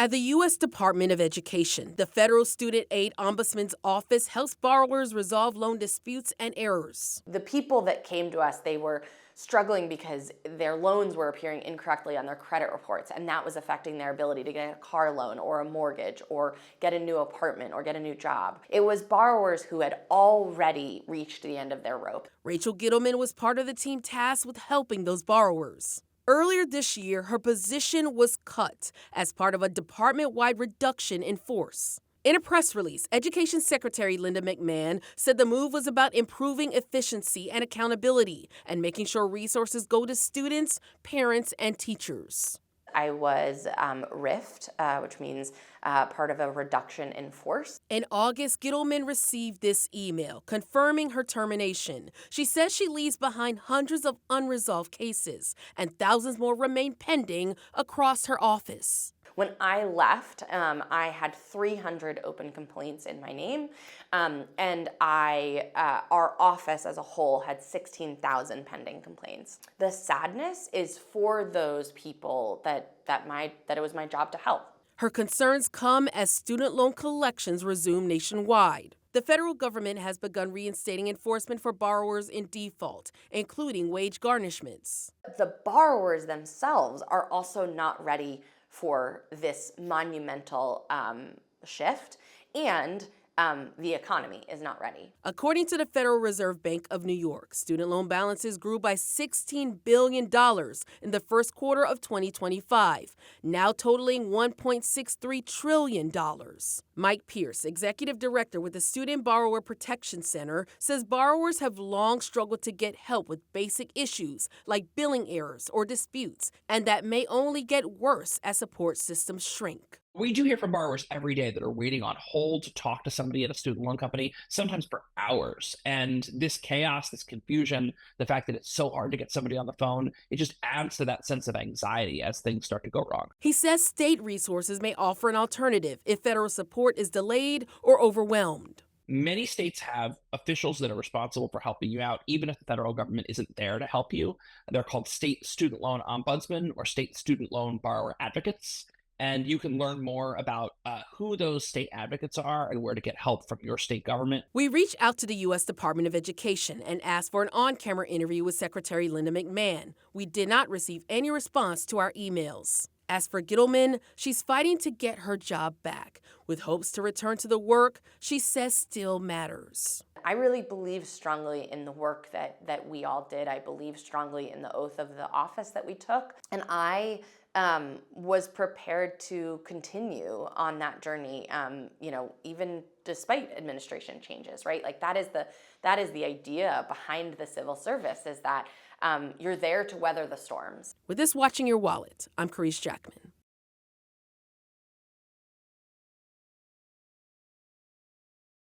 At the U.S. Department of Education, the Federal Student Aid Ombudsman's Office helps borrowers resolve loan disputes and errors. The people that came to us, they were struggling because their loans were appearing incorrectly on their credit reports, and that was affecting their ability to get a car loan or a mortgage or get a new apartment or get a new job. It was borrowers who had already reached the end of their rope. Rachel Gittleman was part of the team tasked with helping those borrowers. Earlier this year, her position was cut as part of a department-wide reduction in force. In a press release, Education Secretary Linda McMahon said the move was about improving efficiency and accountability and making sure resources go to students, parents, and teachers. I was RIF'd, which means part of a reduction in force. In August, Gittleman received this email confirming her termination. She says she leaves behind hundreds of unresolved cases, and thousands more remain pending across her office. When I left, I had 300 open complaints in my name, and our office as a whole had 16,000 pending complaints. The sadness is for those people that it was my job to help. Her concerns come as student loan collections resume nationwide. The federal government has begun reinstating enforcement for borrowers in default, including wage garnishments. The borrowers themselves are also not ready for this monumental shift, and the economy is not ready. According to the Federal Reserve Bank of New York, student loan balances grew by $16 billion in the first quarter of 2025, now totaling $1.63 trillion. Mike Pierce, executive director with the Student Borrower Protection Center, says borrowers have long struggled to get help with basic issues like billing errors or disputes, and that may only get worse as support systems shrink. We do hear from borrowers every day that are waiting on hold to talk to somebody at a student loan company, sometimes for hours. And this chaos, this confusion, the fact that it's so hard to get somebody on the phone, it just adds to that sense of anxiety as things start to go wrong. He says state resources may offer an alternative if federal support is delayed or overwhelmed. Many states have officials that are responsible for helping you out, even if the federal government isn't there to help you. They're called state student loan ombudsmen or state student loan borrower advocates. And you can learn more about who those state advocates are and where to get help from your state government. We reached out to the U.S. Department of Education and asked for an on-camera interview with Secretary Linda McMahon. We did not receive any response to our emails. As for Gittleman, she's fighting to get her job back, with hopes to return to the work she says still matters. I really believe strongly in the work that we all did. I believe strongly in the oath of the office that we took. And I was prepared to continue on that journey, even despite administration changes, right? Like that is the idea behind the civil service, is that you're there to weather the storms. With this Watching Your Wallet, I'm Caresse Jackman.